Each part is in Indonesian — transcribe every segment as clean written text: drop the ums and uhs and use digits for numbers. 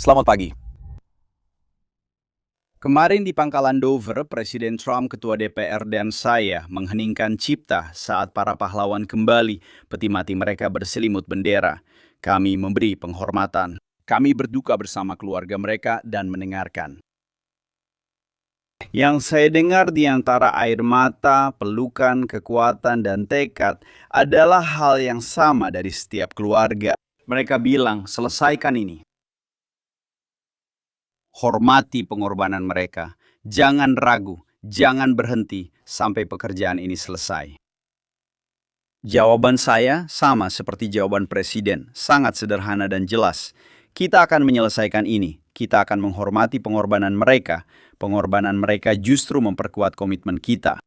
Selamat pagi. Kemarin di Pangkalan Dover, Presiden Trump, Ketua DPR, dan saya mengheningkan cipta saat para pahlawan kembali, peti mati mereka berselimut bendera. Kami memberi penghormatan. Kami berduka bersama keluarga mereka dan mendengarkan. Yang saya dengar di antara air mata, pelukan, kekuatan, dan tekad adalah hal yang sama dari setiap keluarga. Mereka bilang, selesaikan ini. Hormati pengorbanan mereka. Jangan ragu, jangan berhenti sampai pekerjaan ini selesai. Jawaban saya sama seperti jawaban Presiden, sangat sederhana dan jelas. Kita akan menyelesaikan ini. Kita akan menghormati pengorbanan mereka. Pengorbanan mereka justru memperkuat komitmen kita.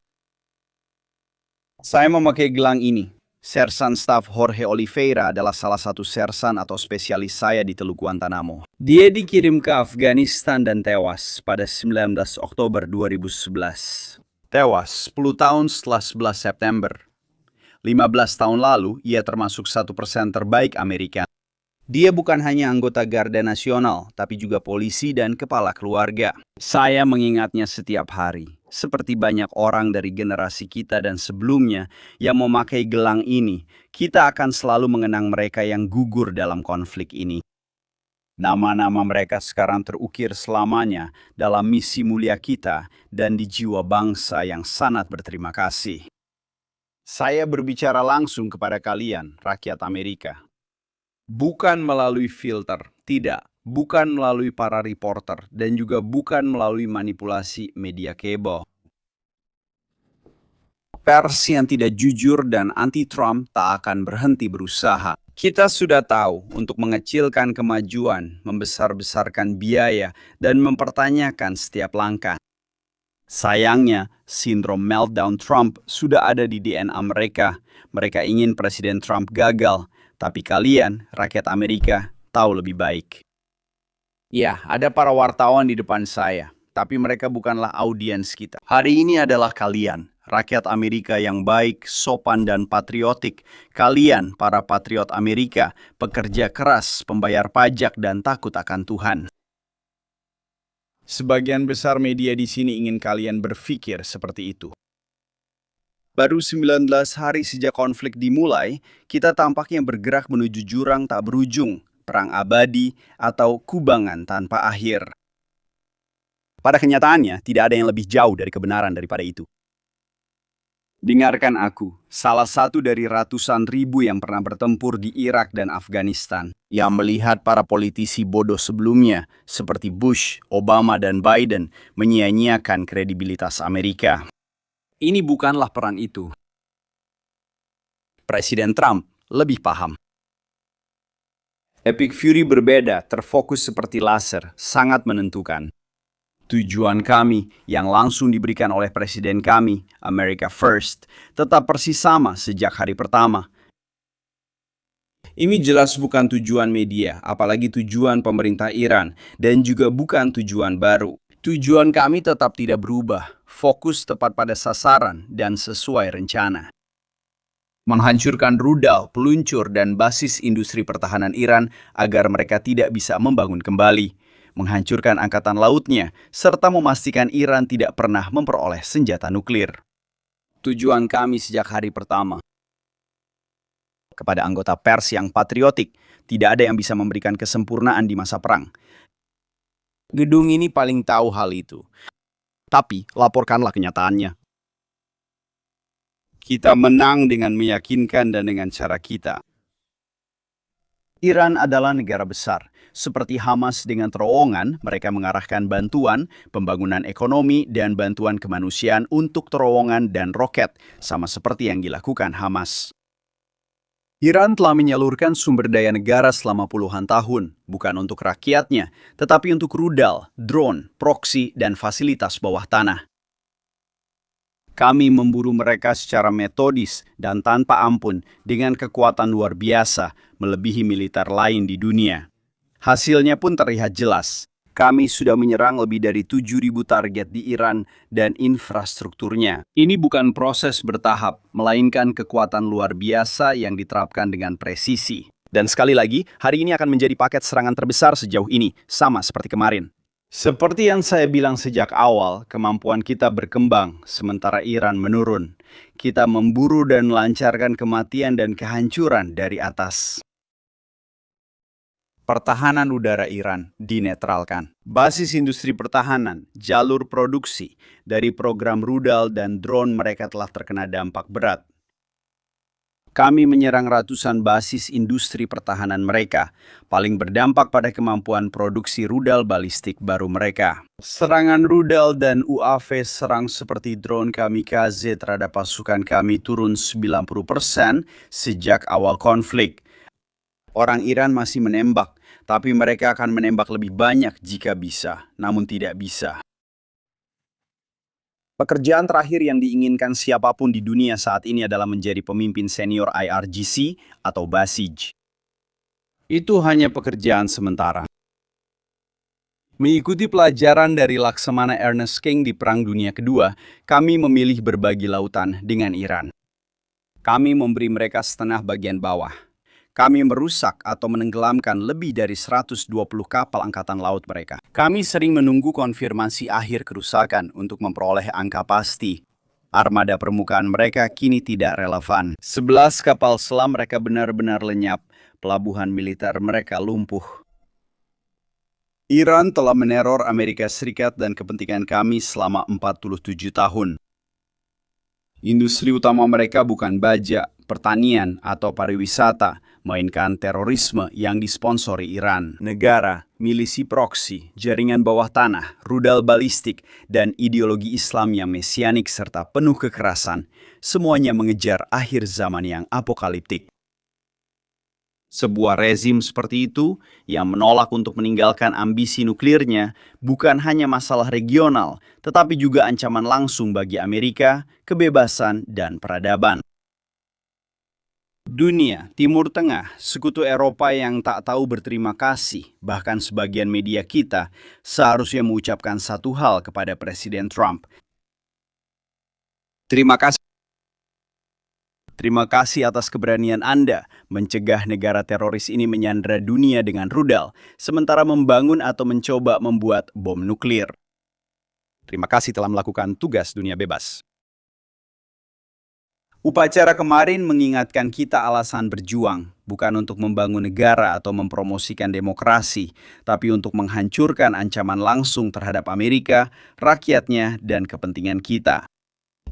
Saya memakai gelang ini. Sersan Staf Jorge Oliveira adalah salah satu sersan atau spesialis saya di Teluk Guantanamo. Dia dikirim ke Afghanistan dan tewas pada 19 Oktober 2011. Tewas 10 tahun setelah 11 September. 15 tahun lalu, ia termasuk 1% terbaik Amerika. Dia bukan hanya anggota Garda Nasional, tapi juga polisi dan kepala keluarga. Saya mengingatnya setiap hari, seperti banyak orang dari generasi kita dan sebelumnya yang memakai gelang ini. Kita akan selalu mengenang mereka yang gugur dalam konflik ini. Nama-nama mereka sekarang terukir selamanya dalam misi mulia kita dan di jiwa bangsa yang sangat berterima kasih. Saya berbicara langsung kepada kalian, rakyat Amerika. Bukan melalui filter, tidak. Bukan melalui para reporter, dan juga bukan melalui manipulasi media kabel. Pers yang tidak jujur dan anti-Trump tak akan berhenti berusaha. Kita sudah tahu untuk mengecilkan kemajuan, membesar-besarkan biaya, dan mempertanyakan setiap langkah. Sayangnya, sindrom meltdown Trump sudah ada di DNA mereka. Mereka ingin Presiden Trump gagal. Tapi kalian, rakyat Amerika, tahu lebih baik. Ya, ada para wartawan di depan saya, tapi mereka bukanlah audiens kita. Hari ini adalah kalian, rakyat Amerika yang baik, sopan, dan patriotik. Kalian, para patriot Amerika, pekerja keras, pembayar pajak, dan takut akan Tuhan. Sebagian besar media di sini ingin kalian berpikir seperti itu. Baru 19 hari sejak konflik dimulai, kita tampaknya bergerak menuju jurang tak berujung, perang abadi, atau kubangan tanpa akhir. Pada kenyataannya, tidak ada yang lebih jauh dari kebenaran daripada itu. Dengarkan aku, salah satu dari ratusan ribu yang pernah bertempur di Irak dan Afghanistan, yang melihat para politisi bodoh sebelumnya, seperti Bush, Obama, dan Biden, menyia-nyiakan kredibilitas Amerika. Ini bukanlah perang itu. Presiden Trump lebih paham. Epic Fury berbeda, terfokus seperti laser, sangat menentukan. Tujuan kami yang langsung diberikan oleh Presiden kami, America First, tetap persis sama sejak hari pertama. Ini jelas bukan tujuan media, apalagi tujuan pemerintah Iran, dan juga bukan tujuan baru. Tujuan kami tetap tidak berubah, fokus tepat pada sasaran dan sesuai rencana. Menghancurkan rudal, peluncur, dan basis industri pertahanan Iran agar mereka tidak bisa membangun kembali. Menghancurkan angkatan lautnya, serta memastikan Iran tidak pernah memperoleh senjata nuklir. Tujuan kami sejak hari pertama. Kepada anggota pers yang patriotik, tidak ada yang bisa memberikan kesempurnaan di masa perang. Gedung ini paling tahu hal itu. Tapi, laporkanlah kenyataannya. Kita menang dengan meyakinkan dan dengan cara kita. Iran adalah negara besar. Seperti Hamas dengan terowongan, mereka mengarahkan bantuan, pembangunan ekonomi, dan bantuan kemanusiaan untuk terowongan dan roket, sama seperti yang dilakukan Hamas. Iran telah menyalurkan sumber daya negara selama puluhan tahun, bukan untuk rakyatnya, tetapi untuk rudal, drone, proksi, dan fasilitas bawah tanah. Kami memburu mereka secara metodis dan tanpa ampun dengan kekuatan luar biasa, melebihi militer lain di dunia. Hasilnya pun terlihat jelas. Kami sudah menyerang lebih dari 7.000 target di Iran dan infrastrukturnya. Ini bukan proses bertahap, melainkan kekuatan luar biasa yang diterapkan dengan presisi. Dan sekali lagi, hari ini akan menjadi paket serangan terbesar sejauh ini, sama seperti kemarin. Seperti yang saya bilang sejak awal, kemampuan kita berkembang, sementara Iran menurun. Kita memburu dan melancarkan kematian dan kehancuran dari atas. Pertahanan udara Iran dinetralkan. Basis industri pertahanan, jalur produksi, dari program rudal dan drone mereka telah terkena dampak berat. Kami menyerang ratusan basis industri pertahanan mereka, paling berdampak pada kemampuan produksi rudal balistik baru mereka. Serangan rudal dan UAV serang seperti drone kamikaze terhadap pasukan kami turun 90% sejak awal konflik. Orang Iran masih menembak, tapi mereka akan menembak lebih banyak jika bisa, namun tidak bisa. Pekerjaan terakhir yang diinginkan siapapun di dunia saat ini adalah menjadi pemimpin senior IRGC atau Basij. Itu hanya pekerjaan sementara. Mengikuti pelajaran dari Laksamana Ernest King di Perang Dunia Kedua, kami memilih berbagi lautan dengan Iran. Kami memberi mereka setengah bagian bawah. Kami merusak atau menenggelamkan lebih dari 120 kapal angkatan laut mereka. Kami sering menunggu konfirmasi akhir kerusakan untuk memperoleh angka pasti. Armada permukaan mereka kini tidak relevan. 11 kapal selam mereka benar-benar lenyap. Pelabuhan militer mereka lumpuh. Iran telah meneror Amerika Serikat dan kepentingan kami selama 47 tahun. Industri utama mereka bukan baja, pertanian, atau pariwisata, melainkan terorisme yang disponsori Iran. Negara, milisi proksi, jaringan bawah tanah, rudal balistik, dan ideologi Islam yang mesianik serta penuh kekerasan, semuanya mengejar akhir zaman yang apokaliptik. Sebuah rezim seperti itu yang menolak untuk meninggalkan ambisi nuklirnya bukan hanya masalah regional, tetapi juga ancaman langsung bagi Amerika, kebebasan, dan peradaban. Dunia, Timur Tengah, sekutu Eropa yang tak tahu berterima kasih, bahkan sebagian media kita, seharusnya mengucapkan satu hal kepada Presiden Trump. Terima kasih. Terima kasih atas keberanian Anda mencegah negara teroris ini menyandera dunia dengan rudal, sementara membangun atau mencoba membuat bom nuklir. Terima kasih telah melakukan tugas dunia bebas. Upacara kemarin mengingatkan kita alasan berjuang, bukan untuk membangun negara atau mempromosikan demokrasi, tapi untuk menghancurkan ancaman langsung terhadap Amerika, rakyatnya, dan kepentingan kita.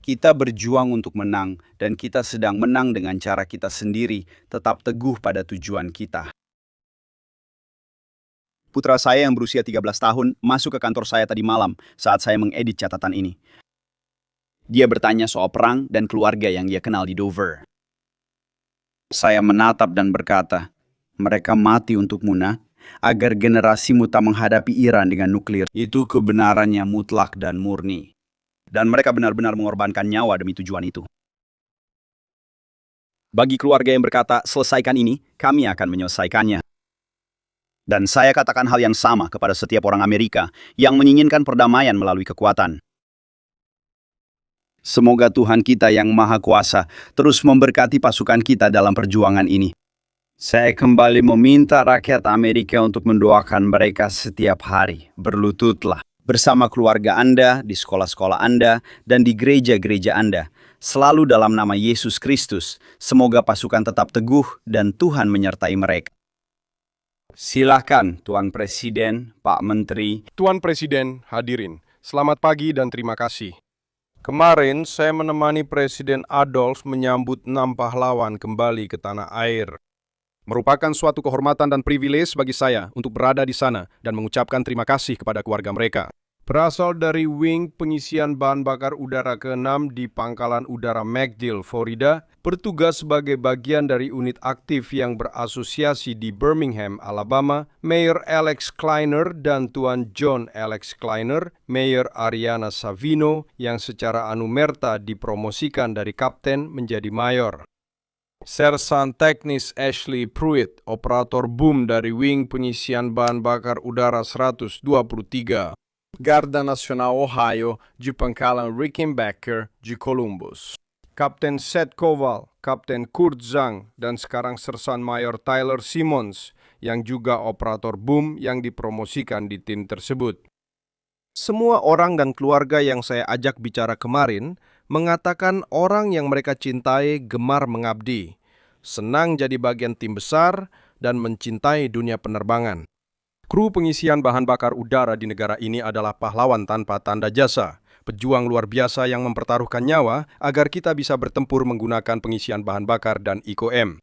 Kita berjuang untuk menang, dan kita sedang menang dengan cara kita sendiri, tetap teguh pada tujuan kita. Putra saya yang berusia 13 tahun masuk ke kantor saya tadi malam saat saya mengedit catatan ini. Dia bertanya soal perang dan keluarga yang dia kenal di Dover. Saya menatap dan berkata, mereka mati untuk Muna, agar generasimu tak menghadapi Iran dengan nuklir. Itu kebenarannya mutlak dan murni. Dan mereka benar-benar mengorbankan nyawa demi tujuan itu. Bagi keluarga yang berkata, selesaikan ini, kami akan menyelesaikannya. Dan saya katakan hal yang sama kepada setiap orang Amerika yang menginginkan perdamaian melalui kekuatan. Semoga Tuhan kita yang Maha Kuasa terus memberkati pasukan kita dalam perjuangan ini. Saya kembali meminta rakyat Amerika untuk mendoakan mereka setiap hari. Berlututlah bersama keluarga Anda, di sekolah-sekolah Anda, dan di gereja-gereja Anda. Selalu dalam nama Yesus Kristus. Semoga pasukan tetap teguh dan Tuhan menyertai mereka. Silakan, Tuan Presiden, Pak Menteri. Tuan Presiden, hadirin. Selamat pagi dan terima kasih. Kemarin saya menemani Presiden Adolf menyambut 6 pahlawan kembali ke tanah air. Merupakan suatu kehormatan dan privilege bagi saya untuk berada di sana dan mengucapkan terima kasih kepada keluarga mereka. Berasal dari Wing Pengisian Bahan Bakar Udara ke-6 di Pangkalan Udara MacDill, Florida, bertugas sebagai bagian dari unit aktif yang berasosiasi di Birmingham, Alabama, Mayor Alex Kleiner dan Tuan John Alex Kleiner, Mayor Ariana Savino, yang secara anumerta dipromosikan dari kapten menjadi mayor. Sersan Teknis Ashley Pruitt, operator boom dari Wing Pengisian Bahan Bakar Udara 123. Garda Nacional Ohio, de Pangkalan Rickenbacker, de Columbus. Kapten Seth Kowal, Kapten Kurt Zhang, dan sekarang Sersan Mayor Tyler Simmons yang juga operator boom yang dipromosikan di tim tersebut. Semua orang dan keluarga yang saya ajak bicara kemarin mengatakan orang yang mereka cintai gemar mengabdi, senang jadi bagian tim besar, dan mencintai dunia penerbangan. Kru pengisian bahan bakar udara di negara ini adalah pahlawan tanpa tanda jasa, pejuang luar biasa yang mempertaruhkan nyawa agar kita bisa bertempur menggunakan pengisian bahan bakar dan ICOM.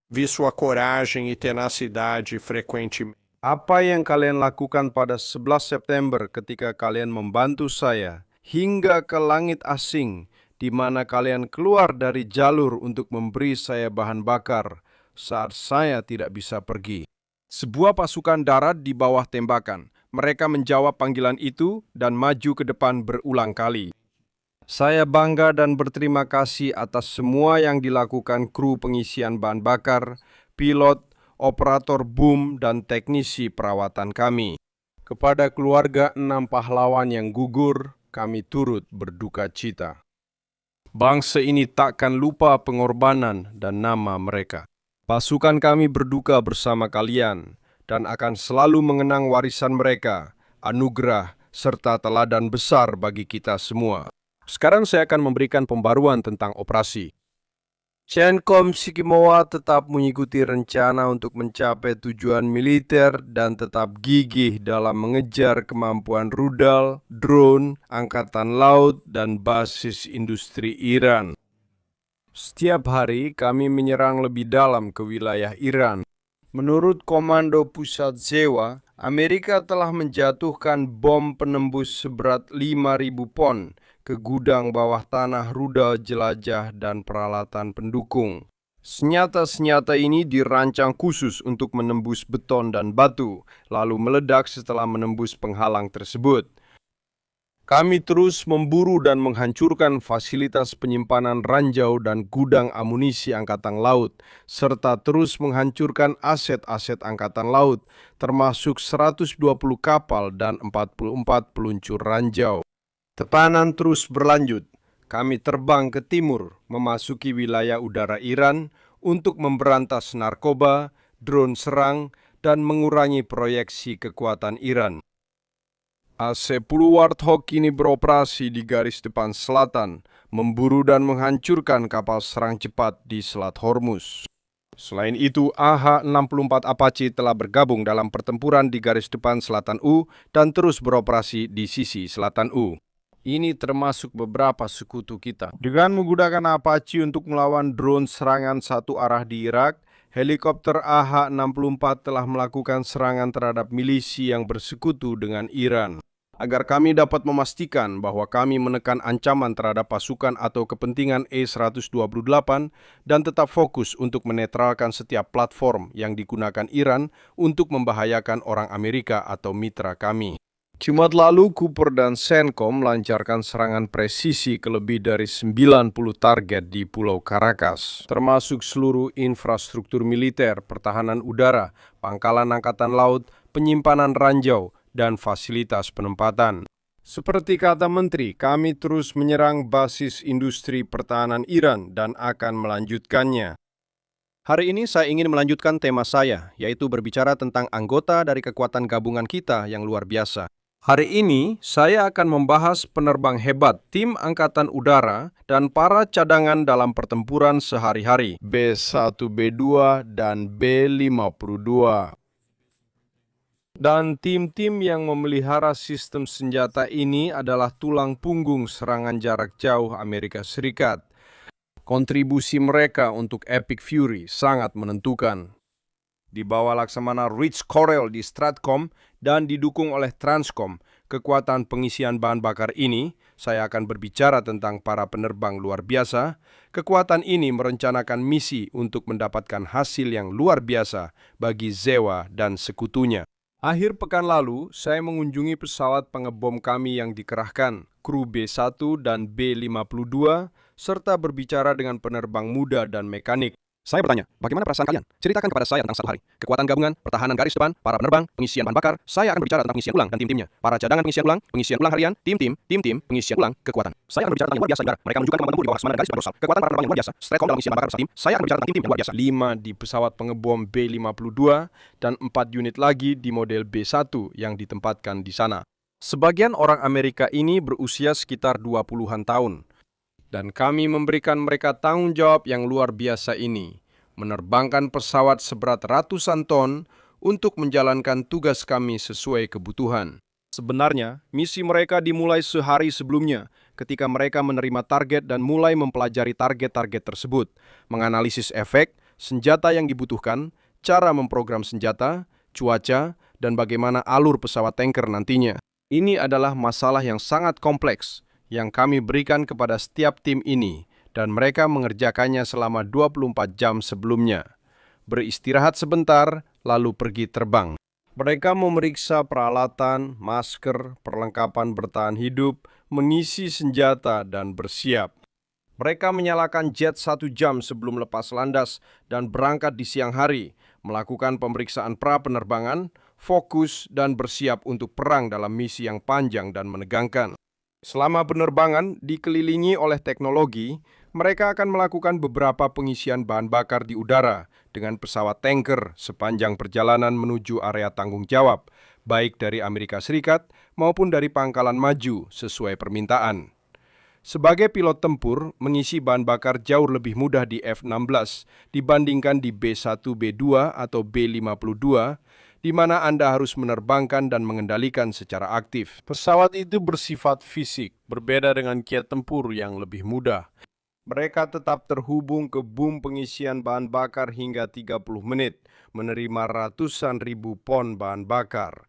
Vi sua coragem e tenacidade frequentemente. Apa yang kalian lakukan pada 11 September ketika kalian membantu saya hingga ke langit asing, di mana kalian keluar dari jalur untuk memberi saya bahan bakar saat saya tidak bisa pergi. Sebuah pasukan darat di bawah tembakan. Mereka menjawab panggilan itu dan maju ke depan berulang kali. Saya bangga dan berterima kasih atas semua yang dilakukan kru pengisian bahan bakar, pilot, operator boom, dan teknisi perawatan kami. Kepada keluarga 6 pahlawan yang gugur, kami turut berduka cita. Bangsa ini takkan lupa pengorbanan dan nama mereka. Pasukan kami berduka bersama kalian dan akan selalu mengenang warisan mereka, anugerah, serta teladan besar bagi kita semua. Sekarang saya akan memberikan pembaruan tentang operasi. CENTCOM Shikimowa tetap mengikuti rencana untuk mencapai tujuan militer dan tetap gigih dalam mengejar kemampuan rudal, drone, angkatan laut, dan basis industri Iran. Setiap hari kami menyerang lebih dalam ke wilayah Iran. Menurut Komando Pusat Zewa, Amerika telah menjatuhkan bom penembus seberat 5.000 pon ke gudang bawah tanah rudal jelajah dan peralatan pendukung. Senjata-senjata ini dirancang khusus untuk menembus beton dan batu, lalu meledak setelah menembus penghalang tersebut. Kami terus memburu dan menghancurkan fasilitas penyimpanan ranjau dan gudang amunisi Angkatan Laut, serta terus menghancurkan aset-aset Angkatan Laut, termasuk 120 kapal dan 44 peluncur ranjau. Tekanan terus berlanjut. Kami terbang ke timur, memasuki wilayah udara Iran untuk memberantas narkoba, drone serang, dan mengurangi proyeksi kekuatan Iran. AC-10 Warthog kini beroperasi di garis depan selatan, memburu dan menghancurkan kapal serang cepat di Selat Hormuz. Selain itu, AH-64 Apache telah bergabung dalam pertempuran di garis depan selatan U dan terus beroperasi di sisi selatan U. Ini termasuk beberapa sekutu kita. Dengan menggunakan Apache untuk melawan drone serangan satu arah di Irak, helikopter AH-64 telah melakukan serangan terhadap milisi yang bersekutu dengan Iran. Agar kami dapat memastikan bahwa kami menekan ancaman terhadap pasukan atau kepentingan E-128 dan tetap fokus untuk menetralkan setiap platform yang digunakan Iran untuk membahayakan orang Amerika atau mitra kami. Jumat lalu, Cooper dan CENTCOM melancarkan serangan presisi ke lebih dari 90 target di Pulau Caracas, termasuk seluruh infrastruktur militer, pertahanan udara, pangkalan angkatan laut, penyimpanan ranjau, dan fasilitas penempatan. Seperti kata Menteri, kami terus menyerang basis industri pertahanan Iran dan akan melanjutkannya. Hari ini saya ingin melanjutkan tema saya, yaitu berbicara tentang anggota dari kekuatan gabungan kita yang luar biasa. Hari ini, saya akan membahas penerbang hebat tim Angkatan Udara dan para cadangan dalam pertempuran sehari-hari, B1, B2, dan B52. Dan tim-tim yang memelihara sistem senjata ini adalah tulang punggung serangan jarak jauh Amerika Serikat. Kontribusi mereka untuk Epic Fury sangat menentukan. Di bawah Laksamana Rich Correll di Stratcom dan didukung oleh Transcom, kekuatan pengisian bahan bakar ini, saya akan berbicara tentang para penerbang luar biasa. Kekuatan ini merencanakan misi untuk mendapatkan hasil yang luar biasa bagi Zewa dan sekutunya. Akhir pekan lalu, saya mengunjungi pesawat pengebom kami yang dikerahkan, kru B1 dan B52, serta berbicara dengan penerbang muda dan mekanik. Saya bertanya, bagaimana perasaan kalian? Ceritakan kepada saya tentang satu hari. Kekuatan gabungan, pertahanan garis depan, para penerbang, pengisian bahan bakar. Saya akan berbicara tentang pengisian ulang dan tim-timnya. Para cadangan pengisian ulang harian, tim-tim, pengisian ulang, kekuatan. Saya akan berbicara tentang yang luar biasa negara. Mereka menunjukkan kemampuan tempur di bawah semangat garis depan dorsal. Kekuatan para penerbang yang luar biasa. Stratcom dalam pengisian bahan bakar bersama tim. Saya akan berbicara tentang tim-tim yang luar biasa. 5 di pesawat pengebom B-52 dan 4 unit lagi di model B-1 yang ditempatkan di sana. Sebagian orang Amerika ini berusia sekitar 20-an tahun. Dan kami memberikan mereka tanggung jawab yang luar biasa ini, menerbangkan pesawat seberat ratusan ton untuk menjalankan tugas kami sesuai kebutuhan. Sebenarnya, misi mereka dimulai sehari sebelumnya, ketika mereka menerima target dan mulai mempelajari target-target tersebut, menganalisis efek, senjata yang dibutuhkan, cara memprogram senjata, cuaca, dan bagaimana alur pesawat tanker nantinya. Ini adalah masalah yang sangat kompleks yang kami berikan kepada setiap tim ini, dan mereka mengerjakannya selama 24 jam sebelumnya. Beristirahat sebentar, lalu pergi terbang. Mereka memeriksa peralatan, masker, perlengkapan bertahan hidup, mengisi senjata, dan bersiap. Mereka menyalakan jet 1 jam sebelum lepas landas dan berangkat di siang hari, melakukan pemeriksaan pra-penerbangan, fokus, dan bersiap untuk perang dalam misi yang panjang dan menegangkan. Selama penerbangan dikelilingi oleh teknologi, mereka akan melakukan beberapa pengisian bahan bakar di udara dengan pesawat tanker sepanjang perjalanan menuju area tanggung jawab, baik dari Amerika Serikat maupun dari pangkalan maju sesuai permintaan. Sebagai pilot tempur, mengisi bahan bakar jauh lebih mudah di F-16 dibandingkan di B-1, B-2 atau B-52, di mana Anda harus menerbangkan dan mengendalikan secara aktif. Pesawat itu bersifat fisik, berbeda dengan jet tempur yang lebih mudah. Mereka tetap terhubung ke boom pengisian bahan bakar hingga 30 menit, menerima ratusan ribu pon bahan bakar.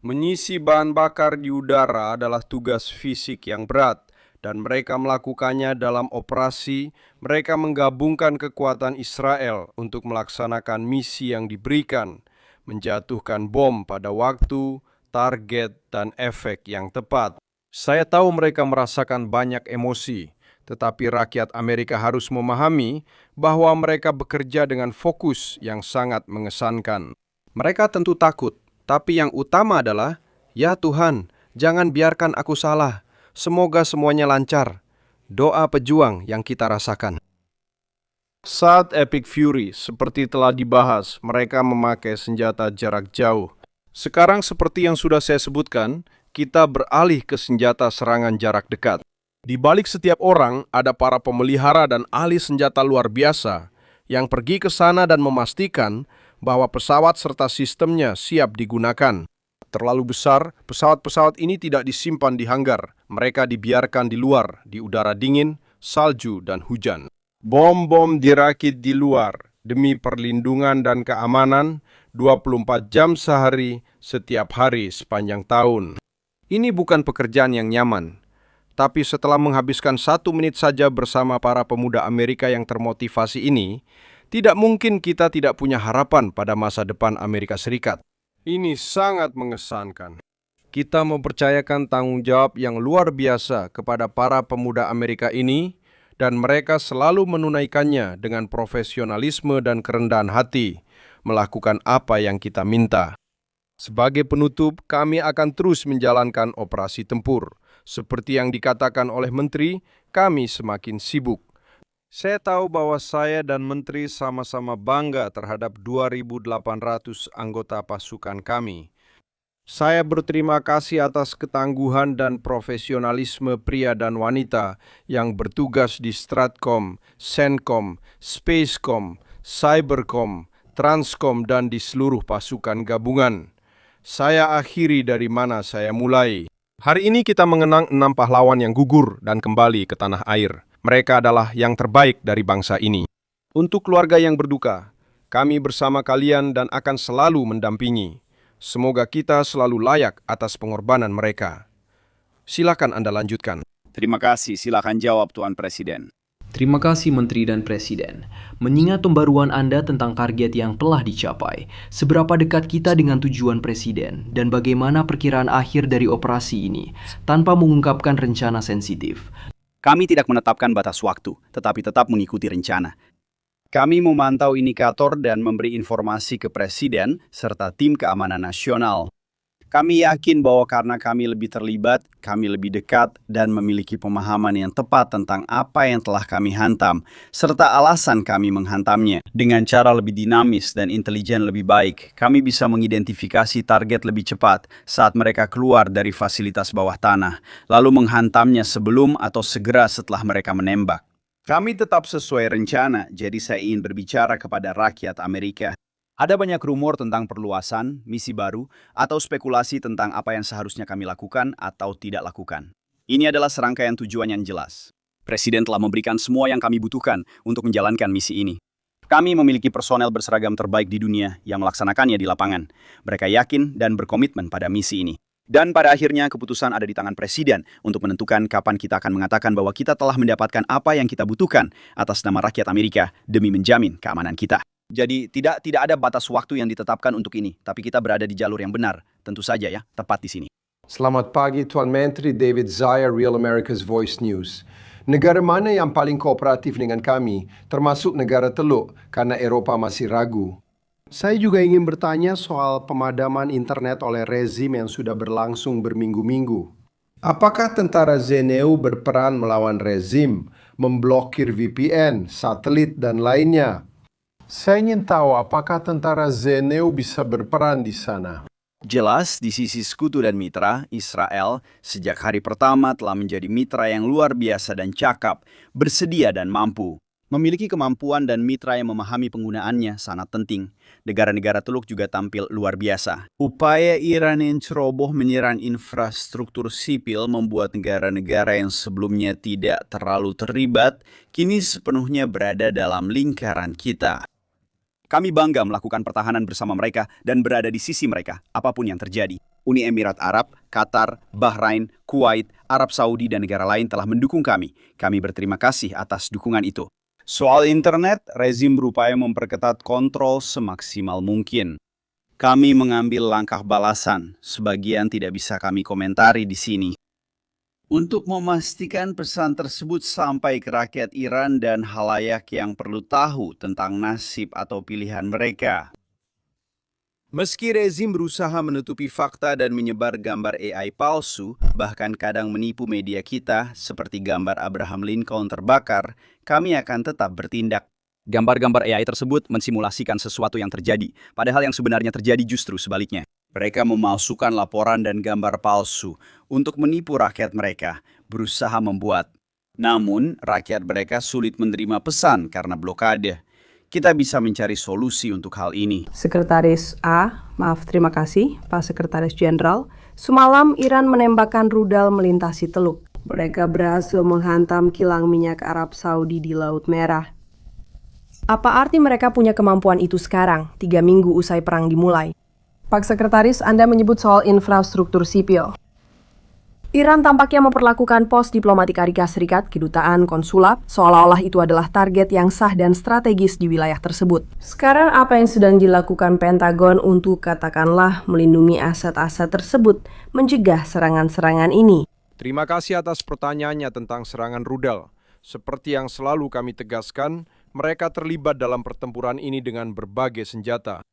Mengisi bahan bakar di udara adalah tugas fisik yang berat, dan mereka melakukannya dalam operasi. Mereka menggabungkan kekuatan Israel untuk melaksanakan misi yang diberikan, menjatuhkan bom pada waktu, target, dan efek yang tepat. Saya tahu mereka merasakan banyak emosi, tetapi rakyat Amerika harus memahami bahwa mereka bekerja dengan fokus yang sangat mengesankan. Mereka tentu takut, tapi yang utama adalah, "Ya Tuhan, jangan biarkan aku salah. Semoga semuanya lancar." Doa pejuang yang kita rasakan. Saat Epic Fury, seperti telah dibahas, mereka memakai senjata jarak jauh. Sekarang seperti yang sudah saya sebutkan, kita beralih ke senjata serangan jarak dekat. Di balik setiap orang ada para pemelihara dan ahli senjata luar biasa yang pergi ke sana dan memastikan bahwa pesawat serta sistemnya siap digunakan. Terlalu besar, pesawat-pesawat ini tidak disimpan di hanggar. Mereka dibiarkan di luar, di udara dingin, salju, dan hujan. Bom-bom dirakit di luar demi perlindungan dan keamanan 24 jam sehari, setiap hari sepanjang tahun. Ini bukan pekerjaan yang nyaman, tapi setelah menghabiskan 1 menit saja bersama para pemuda Amerika yang termotivasi ini, tidak mungkin kita tidak punya harapan pada masa depan Amerika Serikat. Ini sangat mengesankan. Kita mempercayakan tanggung jawab yang luar biasa kepada para pemuda Amerika ini, dan mereka selalu menunaikannya dengan profesionalisme dan kerendahan hati, melakukan apa yang kita minta. Sebagai penutup, kami akan terus menjalankan operasi tempur. Seperti yang dikatakan oleh Menteri, kami semakin sibuk. Saya tahu bahwa saya dan Menteri sama-sama bangga terhadap 2.800 anggota pasukan kami. Saya berterima kasih atas ketangguhan dan profesionalisme pria dan wanita yang bertugas di Stratcom, Centcom, Spacecom, Cybercom, Transcom, dan di seluruh pasukan gabungan. Saya akhiri dari mana saya mulai. Hari ini kita mengenang 6 pahlawan yang gugur dan kembali ke tanah air. Mereka adalah yang terbaik dari bangsa ini. Untuk keluarga yang berduka, kami bersama kalian dan akan selalu mendampingi. Semoga kita selalu layak atas pengorbanan mereka. Silakan Anda lanjutkan. Terima kasih, silakan jawab Tuan Presiden. Terima kasih Menteri dan Presiden. Mengingat pembaruan Anda tentang target yang telah dicapai, seberapa dekat kita dengan tujuan Presiden dan bagaimana perkiraan akhir dari operasi ini tanpa mengungkapkan rencana sensitif? Kami tidak menetapkan batas waktu, tetapi tetap mengikuti rencana. Kami memantau indikator dan memberi informasi ke Presiden serta tim keamanan nasional. Kami yakin bahwa karena kami lebih terlibat, kami lebih dekat, dan memiliki pemahaman yang tepat tentang apa yang telah kami hantam, serta alasan kami menghantamnya. Dengan cara lebih dinamis dan intelijen lebih baik, kami bisa mengidentifikasi target lebih cepat saat mereka keluar dari fasilitas bawah tanah, lalu menghantamnya sebelum atau segera setelah mereka menembak. Kami tetap sesuai rencana, jadi saya ingin berbicara kepada rakyat Amerika. Ada banyak rumor tentang perluasan, misi baru, atau spekulasi tentang apa yang seharusnya kami lakukan atau tidak lakukan. Ini adalah serangkaian tujuan yang jelas. Presiden telah memberikan semua yang kami butuhkan untuk menjalankan misi ini. Kami memiliki personel berseragam terbaik di dunia yang melaksanakannya di lapangan. Mereka yakin dan berkomitmen pada misi ini. Dan pada akhirnya keputusan ada di tangan Presiden untuk menentukan kapan kita akan mengatakan bahwa kita telah mendapatkan apa yang kita butuhkan atas nama rakyat Amerika demi menjamin keamanan kita. Jadi tidak ada batas waktu yang ditetapkan untuk ini, tapi kita berada di jalur yang benar, tentu saja ya, tepat di sini. Selamat pagi Tuan Menteri David Zaya, Real America's Voice News. Negara mana yang paling kooperatif dengan kami, termasuk negara Teluk, karena Eropa masih ragu? Saya juga ingin bertanya soal pemadaman internet oleh rezim yang sudah berlangsung berminggu-minggu. Apakah tentara ZNU berperan melawan rezim, memblokir VPN, satelit, dan lainnya? Saya ingin tahu apakah tentara ZNU bisa berperan di sana. Jelas, di sisi sekutu dan mitra, Israel sejak hari pertama telah menjadi mitra yang luar biasa dan cakap, bersedia dan mampu. Memiliki kemampuan dan mitra yang memahami penggunaannya sangat penting. Negara-negara Teluk juga tampil luar biasa. Upaya Iran yang ceroboh menyerang infrastruktur sipil membuat negara-negara yang sebelumnya tidak terlalu terlibat, kini sepenuhnya berada dalam lingkaran kita. Kami bangga melakukan pertahanan bersama mereka dan berada di sisi mereka, apapun yang terjadi. Uni Emirat Arab, Qatar, Bahrain, Kuwait, Arab Saudi, dan negara lain telah mendukung kami. Kami berterima kasih atas dukungan itu. Soal internet, rezim berupaya memperketat kontrol semaksimal mungkin. Kami mengambil langkah balasan, sebagian tidak bisa kami komentari di sini. Untuk memastikan pesan tersebut sampai ke rakyat Iran dan halayak yang perlu tahu tentang nasib atau pilihan mereka. Meski rezim berusaha menutupi fakta dan menyebar gambar AI palsu, bahkan kadang menipu media kita seperti gambar Abraham Lincoln terbakar, kami akan tetap bertindak. Gambar-gambar AI tersebut mensimulasikan sesuatu yang terjadi, padahal yang sebenarnya terjadi justru sebaliknya. Mereka memalsukan laporan dan gambar palsu untuk menipu rakyat mereka, berusaha membuat. Namun, rakyat mereka sulit menerima pesan karena blokade. Kita bisa mencari solusi untuk hal ini. Sekretaris A, terima kasih, Pak Sekretaris Jenderal. Semalam Iran menembakkan rudal melintasi Teluk. Mereka berhasil menghantam kilang minyak Arab Saudi di Laut Merah. Apa arti mereka punya kemampuan itu sekarang, 3 minggu usai perang dimulai? Pak Sekretaris, Anda menyebut soal infrastruktur sipil. Iran tampaknya memperlakukan pos diplomatik Amerika Serikat, kedutaan, konsulat, seolah-olah itu adalah target yang sah dan strategis di wilayah tersebut. Sekarang apa yang sedang dilakukan Pentagon untuk katakanlah melindungi aset-aset tersebut, mencegah serangan-serangan ini? Terima kasih atas pertanyaannya tentang serangan rudal. Seperti yang selalu kami tegaskan, mereka terlibat dalam pertempuran ini dengan berbagai senjata.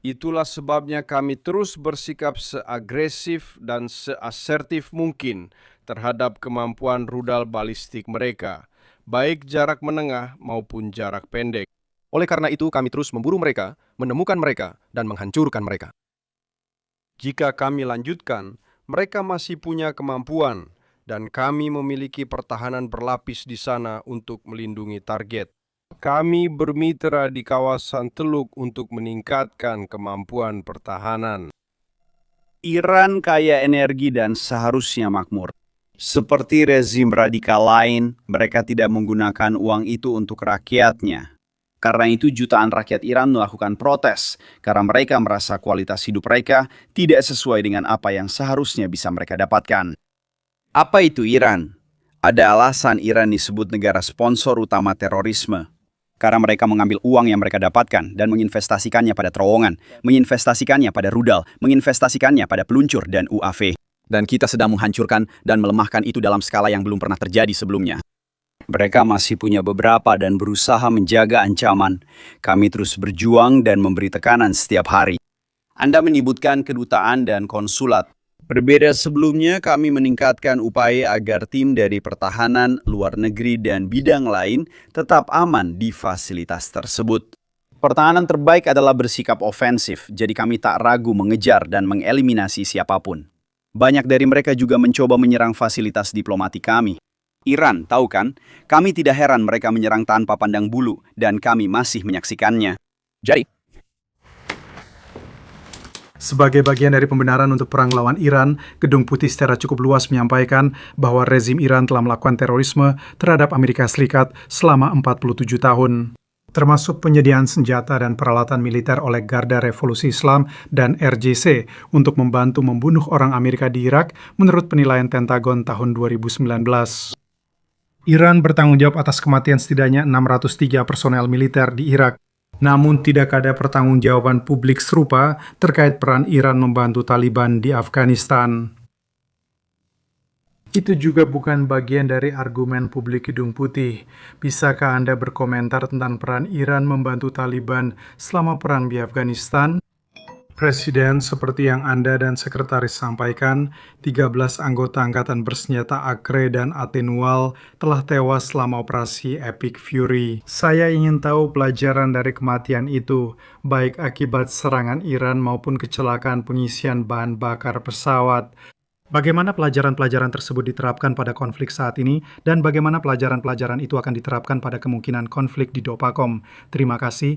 Itulah sebabnya kami terus bersikap seagresif dan seasertif mungkin terhadap kemampuan rudal balistik mereka, baik jarak menengah maupun jarak pendek. Oleh karena itu, kami terus memburu mereka, menemukan mereka, dan menghancurkan mereka. Jika kami lanjutkan, mereka masih punya kemampuan, dan kami memiliki pertahanan berlapis di sana untuk melindungi target. Kami bermitra di kawasan Teluk untuk meningkatkan kemampuan pertahanan. Iran kaya energi dan seharusnya makmur. Seperti rezim radikal lain, mereka tidak menggunakan uang itu untuk rakyatnya. Karena itu jutaan rakyat Iran melakukan protes, karena mereka merasa kualitas hidup mereka tidak sesuai dengan apa yang seharusnya bisa mereka dapatkan. Apa itu Iran? Ada alasan Iran disebut negara sponsor utama terorisme. Karena mereka mengambil uang yang mereka dapatkan dan menginvestasikannya pada terowongan, menginvestasikannya pada rudal, menginvestasikannya pada peluncur dan UAV. Dan kita sedang menghancurkan dan melemahkan itu dalam skala yang belum pernah terjadi sebelumnya. Mereka masih punya beberapa dan berusaha menjaga ancaman. Kami terus berjuang dan memberi tekanan setiap hari. Anda menyebutkan kedutaan dan konsulat. Berbeda sebelumnya, kami meningkatkan upaya agar tim dari pertahanan, luar negeri, dan bidang lain tetap aman di fasilitas tersebut. Pertahanan terbaik adalah bersikap ofensif, jadi kami tak ragu mengejar dan mengeliminasi siapapun. Banyak dari mereka juga mencoba menyerang fasilitas diplomatik kami. Iran, tahu kan? Kami tidak heran mereka menyerang tanpa pandang bulu, dan kami masih menyaksikannya. Jadi, sebagai bagian dari pembenaran untuk perang lawan Iran, Gedung Putih secara cukup luas menyampaikan bahwa rezim Iran telah melakukan terorisme terhadap Amerika Serikat selama 47 tahun. Termasuk penyediaan senjata dan peralatan militer oleh Garda Revolusi Islam dan RJC untuk membantu membunuh orang Amerika di Irak menurut penilaian Pentagon tahun 2019. Iran bertanggung jawab atas kematian setidaknya 603 personel militer di Irak. Namun tidak ada pertanggungjawaban publik serupa terkait peran Iran membantu Taliban di Afghanistan. Itu juga bukan bagian dari argumen publik Gedung Putih. Bisakah Anda berkomentar tentang peran Iran membantu Taliban selama perang di Afghanistan? Presiden, seperti yang Anda dan Sekretaris sampaikan, 13 anggota Angkatan Bersenjata Acre dan Atenual telah tewas selama operasi Epic Fury. Saya ingin tahu pelajaran dari kematian itu, baik akibat serangan Iran maupun kecelakaan pengisian bahan bakar pesawat. Bagaimana pelajaran-pelajaran tersebut diterapkan pada konflik saat ini, dan bagaimana pelajaran-pelajaran itu akan diterapkan pada kemungkinan konflik di Dopakom? Terima kasih.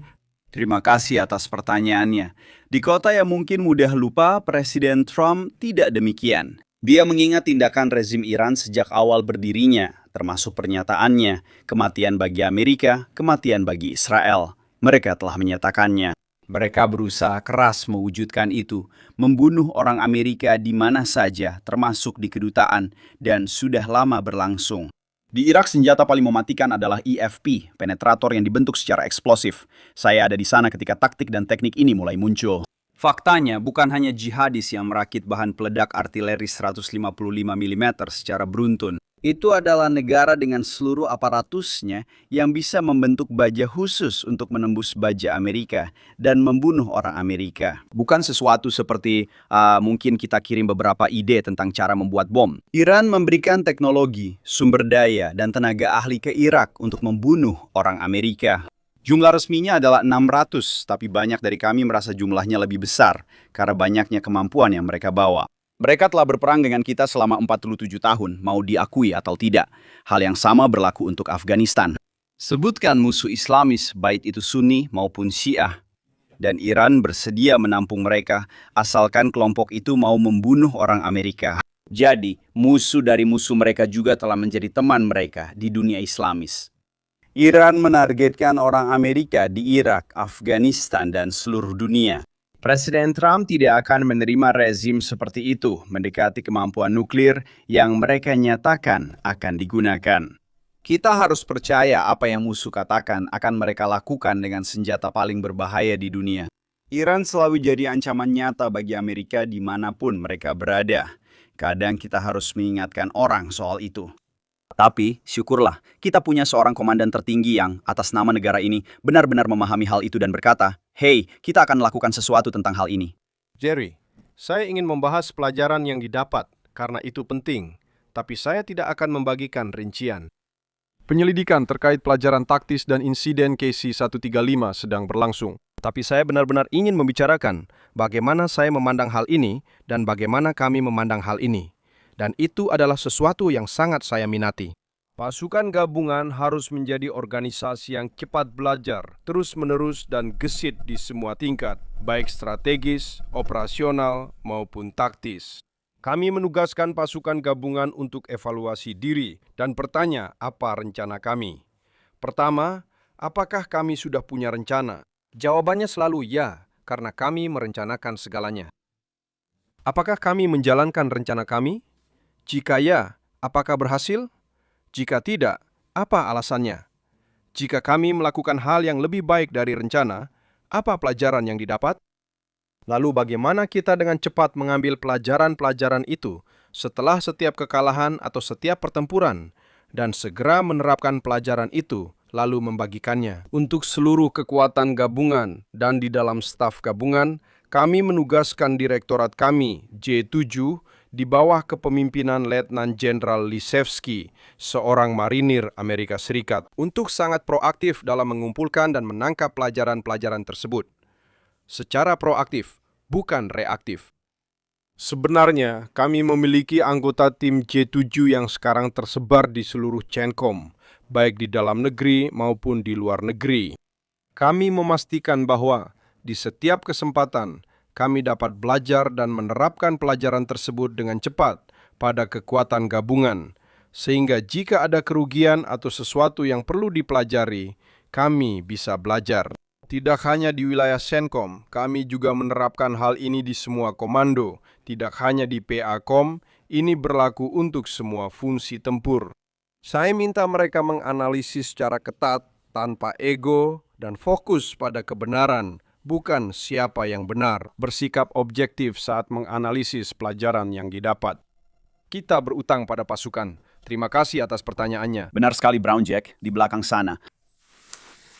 terima kasih atas pertanyaannya. Di kota yang mungkin mudah lupa, Presiden Trump tidak demikian. Dia mengingat tindakan rezim Iran sejak awal berdirinya, termasuk pernyataannya, kematian bagi Amerika, kematian bagi Israel. Mereka telah menyatakannya. Mereka berusaha keras mewujudkan itu, membunuh orang Amerika di mana saja, termasuk di kedutaan, dan sudah lama berlangsung. Di Irak, senjata paling mematikan adalah EFP, penetrator yang dibentuk secara eksplosif. Saya ada di sana ketika taktik dan teknik ini mulai muncul. Faktanya, bukan hanya jihadis yang merakit bahan peledak artileri 155 mm secara beruntun. Itu adalah negara dengan seluruh aparatusnya yang bisa membentuk baja khusus untuk menembus baja Amerika dan membunuh orang Amerika. Bukan sesuatu seperti mungkin kita kirim beberapa ide tentang cara membuat bom. Iran memberikan teknologi, sumber daya, dan tenaga ahli ke Irak untuk membunuh orang Amerika. Jumlah resminya adalah 600, tapi banyak dari kami merasa jumlahnya lebih besar karena banyaknya kemampuan yang mereka bawa. Mereka telah berperang dengan kita selama 47 tahun, mau diakui atau tidak. Hal yang sama berlaku untuk Afghanistan. Sebutkan musuh Islamis, baik itu Sunni maupun Syiah. Dan Iran bersedia menampung mereka, asalkan kelompok itu mau membunuh orang Amerika. Jadi, musuh dari musuh mereka juga telah menjadi teman mereka di dunia Islamis. Iran menargetkan orang Amerika di Irak, Afghanistan, dan seluruh dunia. Presiden Trump tidak akan menerima rezim seperti itu mendekati kemampuan nuklir yang mereka nyatakan akan digunakan. Kita harus percaya apa yang musuh katakan akan mereka lakukan dengan senjata paling berbahaya di dunia. Iran selalu jadi ancaman nyata bagi Amerika dimanapun mereka berada. Kadang kita harus mengingatkan orang soal itu. Tapi, syukurlah, kita punya seorang komandan tertinggi yang, atas nama negara ini, benar-benar memahami hal itu dan berkata, "Hei, kita akan melakukan sesuatu tentang hal ini." Jerry, saya ingin membahas pelajaran yang didapat karena itu penting, tapi saya tidak akan membagikan rincian. Penyelidikan terkait pelajaran taktis dan insiden KC-135 sedang berlangsung. Tapi saya benar-benar ingin membicarakan bagaimana saya memandang hal ini dan bagaimana kami memandang hal ini. Dan itu adalah sesuatu yang sangat saya minati. Pasukan gabungan harus menjadi organisasi yang cepat belajar, terus-menerus dan gesit di semua tingkat, baik strategis, operasional, maupun taktis. Kami menugaskan pasukan gabungan untuk evaluasi diri dan bertanya apa rencana kami. Pertama, apakah kami sudah punya rencana? Jawabannya selalu ya, karena kami merencanakan segalanya. Apakah kami menjalankan rencana kami? Jika ya, apakah berhasil? Jika tidak, apa alasannya? Jika kami melakukan hal yang lebih baik dari rencana, apa pelajaran yang didapat? Lalu bagaimana kita dengan cepat mengambil pelajaran-pelajaran itu setelah setiap kekalahan atau setiap pertempuran dan segera menerapkan pelajaran itu, lalu membagikannya untuk seluruh kekuatan gabungan. Dan di dalam staf gabungan, kami menugaskan direktorat kami, J7, di bawah kepemimpinan Letnan Jenderal Lisewski, seorang marinir Amerika Serikat, untuk sangat proaktif dalam mengumpulkan dan menangkap pelajaran-pelajaran tersebut. Secara proaktif, bukan reaktif. Sebenarnya, kami memiliki anggota tim J7 yang sekarang tersebar di seluruh CENTCOM, baik di dalam negeri maupun di luar negeri. Kami memastikan bahwa di setiap kesempatan, kami dapat belajar dan menerapkan pelajaran tersebut dengan cepat pada kekuatan gabungan, sehingga jika ada kerugian atau sesuatu yang perlu dipelajari, kami bisa belajar. Tidak hanya di wilayah CENTCOM, kami juga menerapkan hal ini di semua komando. Tidak hanya di PACOM, ini berlaku untuk semua fungsi tempur. Saya minta mereka menganalisis secara ketat, tanpa ego, dan fokus pada kebenaran, bukan siapa yang benar. Bersikap objektif saat menganalisis pelajaran yang didapat. Kita berutang pada pasukan. Terima kasih atas pertanyaannya. Benar sekali Brown Jack, di belakang sana.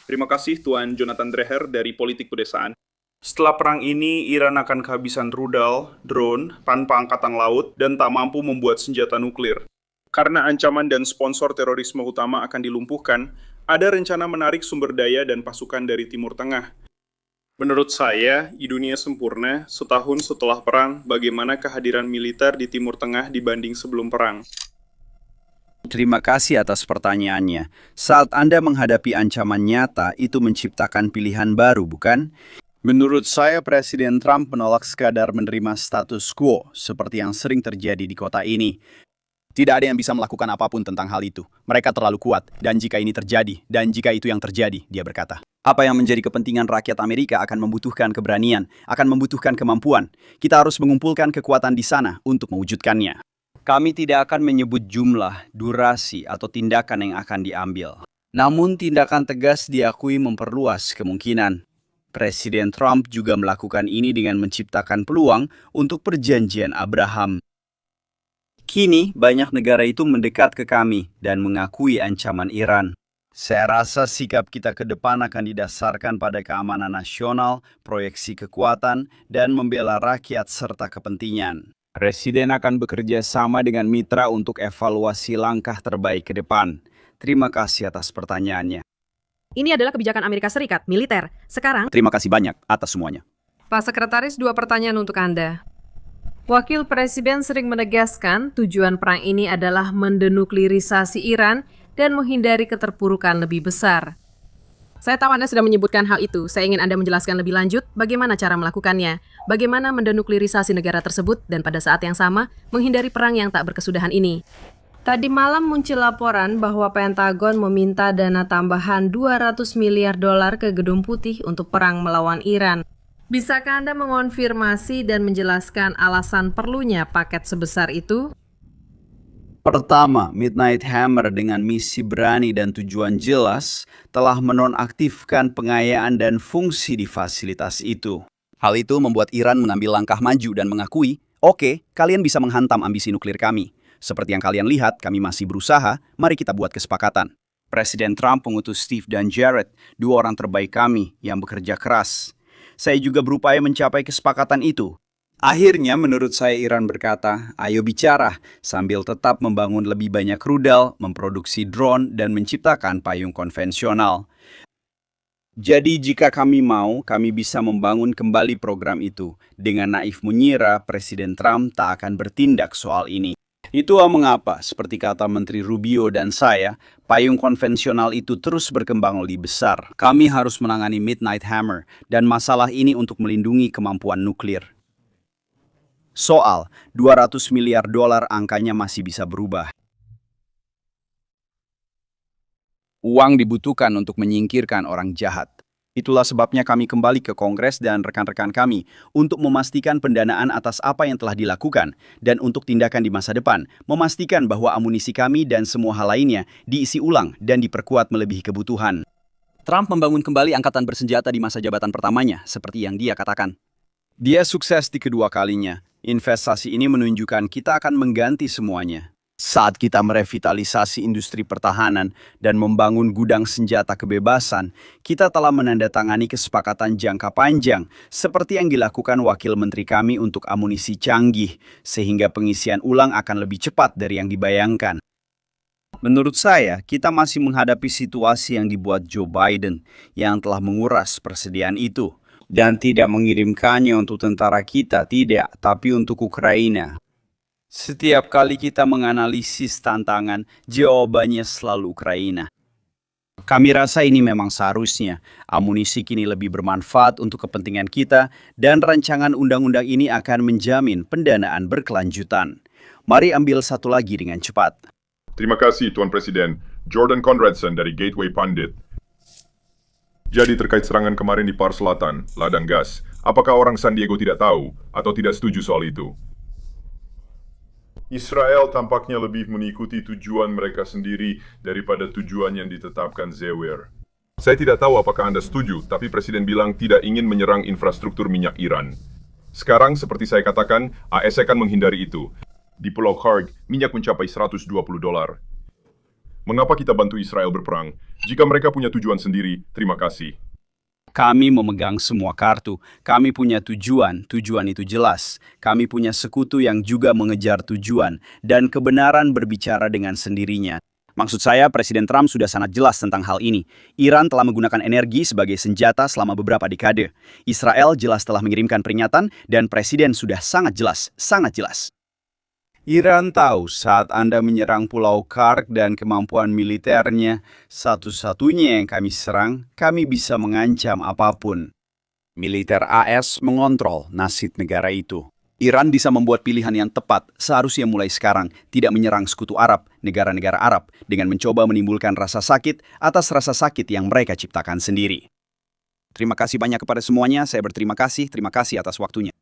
Terima kasih Tuan Jonathan Dreher dari Politik Pedesaan. Setelah perang ini, Iran akan kehabisan rudal, drone, tanpa angkatan laut, dan tak mampu membuat senjata nuklir. Karena ancaman dan sponsor terorisme utama akan dilumpuhkan, ada rencana menarik sumber daya dan pasukan dari Timur Tengah. Menurut saya, di dunia sempurna, setahun setelah perang, bagaimana kehadiran militer di Timur Tengah dibanding sebelum perang? Terima kasih atas pertanyaannya. Saat Anda menghadapi ancaman nyata, itu menciptakan pilihan baru, bukan? Menurut saya, Presiden Trump menolak sekadar menerima status quo, seperti yang sering terjadi di kota ini. Tidak ada yang bisa melakukan apapun tentang hal itu. Mereka terlalu kuat, dan jika ini terjadi, dan jika itu yang terjadi, dia berkata. Apa yang menjadi kepentingan rakyat Amerika akan membutuhkan keberanian, akan membutuhkan kemampuan. Kita harus mengumpulkan kekuatan di sana untuk mewujudkannya. Kami tidak akan menyebut jumlah, durasi, atau tindakan yang akan diambil. Namun tindakan tegas diakui memperluas kemungkinan. Presiden Trump juga melakukan ini dengan menciptakan peluang untuk perjanjian Abraham. Kini, banyak negara itu mendekat ke kami dan mengakui ancaman Iran. Saya rasa sikap kita ke depan akan didasarkan pada keamanan nasional, proyeksi kekuatan, dan membela rakyat serta kepentingan. Presiden akan bekerja sama dengan mitra untuk evaluasi langkah terbaik ke depan. Terima kasih atas pertanyaannya. Ini adalah kebijakan Amerika Serikat, militer. Sekarang, Terima kasih banyak atas semuanya. Pak Sekretaris, 2 pertanyaan untuk Anda. Wakil Presiden sering menegaskan tujuan perang ini adalah mendenuklirisasi Iran dan menghindari keterpurukan lebih besar. Saya tahu Anda sudah menyebutkan hal itu. Saya ingin Anda menjelaskan lebih lanjut bagaimana cara melakukannya, bagaimana mendenuklirisasi negara tersebut, dan pada saat yang sama menghindari perang yang tak berkesudahan ini. Tadi malam muncul laporan bahwa Pentagon meminta dana tambahan 200 miliar dolar ke Gedung Putih untuk perang melawan Iran. Bisakah Anda mengonfirmasi dan menjelaskan alasan perlunya paket sebesar itu? Pertama, Midnight Hammer dengan misi berani dan tujuan jelas telah menonaktifkan pengayaan dan fungsi di fasilitas itu. Hal itu membuat Iran mengambil langkah maju dan mengakui, oke, kalian bisa menghantam ambisi nuklir kami. Seperti yang kalian lihat, kami masih berusaha, mari kita buat kesepakatan. Presiden Trump mengutus Steve dan Jared, 2 orang terbaik kami yang bekerja keras. Saya juga berupaya mencapai kesepakatan itu. Akhirnya menurut saya Iran berkata, ayo bicara, sambil tetap membangun lebih banyak rudal, memproduksi drone, dan menciptakan payung konvensional. Jadi jika kami mau, kami bisa membangun kembali program itu. Dengan naif mengira, Presiden Trump tak akan bertindak soal ini. Itulah mengapa, seperti kata Menteri Rubio dan saya, payung konvensional itu terus berkembang lebih besar. Kami harus menangani Midnight Hammer dan masalah ini untuk melindungi kemampuan nuklir. Soal 200 miliar dolar angkanya masih bisa berubah. Uang dibutuhkan untuk menyingkirkan orang jahat. Itulah sebabnya kami kembali ke Kongres dan rekan-rekan kami untuk memastikan pendanaan atas apa yang telah dilakukan dan untuk tindakan di masa depan, memastikan bahwa amunisi kami dan semua hal lainnya diisi ulang dan diperkuat melebihi kebutuhan. Trump membangun kembali angkatan bersenjata di masa jabatan pertamanya, seperti yang dia katakan. Dia sukses di kedua kalinya. Investasi ini menunjukkan kita akan mengganti semuanya. Saat kita merevitalisasi industri pertahanan dan membangun gudang senjata kebebasan, kita telah menandatangani kesepakatan jangka panjang seperti yang dilakukan Wakil Menteri kami untuk amunisi canggih, sehingga pengisian ulang akan lebih cepat dari yang dibayangkan. Menurut saya, kita masih menghadapi situasi yang dibuat Joe Biden yang telah menguras persediaan itu dan tidak mengirimkannya untuk tentara kita, tidak, tapi untuk Ukraina. Setiap kali kita menganalisis tantangan, jawabannya selalu Ukraina. Kami rasa ini memang seharusnya. Amunisi kini lebih bermanfaat untuk kepentingan kita dan rancangan undang-undang ini akan menjamin pendanaan berkelanjutan. Mari ambil satu lagi dengan cepat. Terima kasih, Tuan Presiden. Jordan Conradson dari Gateway Pundit. Jadi terkait serangan kemarin di Par Selatan, ladang gas, apakah orang San Diego tidak tahu atau tidak setuju soal itu? Israel tampaknya lebih mengikuti tujuan mereka sendiri daripada tujuan yang ditetapkan Zewer. Saya tidak tahu apakah Anda setuju, tapi Presiden bilang tidak ingin menyerang infrastruktur minyak Iran. Sekarang, seperti saya katakan, AS akan menghindari itu. Di Pulau Kharg, minyak mencapai $120. Mengapa kita bantu Israel berperang? Jika mereka punya tujuan sendiri, terima kasih. Kami memegang semua kartu. Kami punya tujuan itu jelas. Kami punya sekutu yang juga mengejar tujuan, dan kebenaran berbicara dengan sendirinya. Maksud saya, Presiden Trump sudah sangat jelas tentang hal ini. Iran telah menggunakan energi sebagai senjata selama beberapa dekade. Israel jelas telah mengirimkan peringatan, dan Presiden sudah sangat jelas. Iran tahu saat Anda menyerang Pulau Kharg dan kemampuan militernya, satu-satunya yang kami serang, kami bisa mengancam apapun. Militer AS mengontrol nasib negara itu. Iran bisa membuat pilihan yang tepat, seharusnya mulai sekarang, tidak menyerang sekutu Arab, negara-negara Arab, dengan mencoba menimbulkan rasa sakit atas rasa sakit yang mereka ciptakan sendiri. Terima kasih banyak kepada semuanya, saya berterima kasih atas waktunya.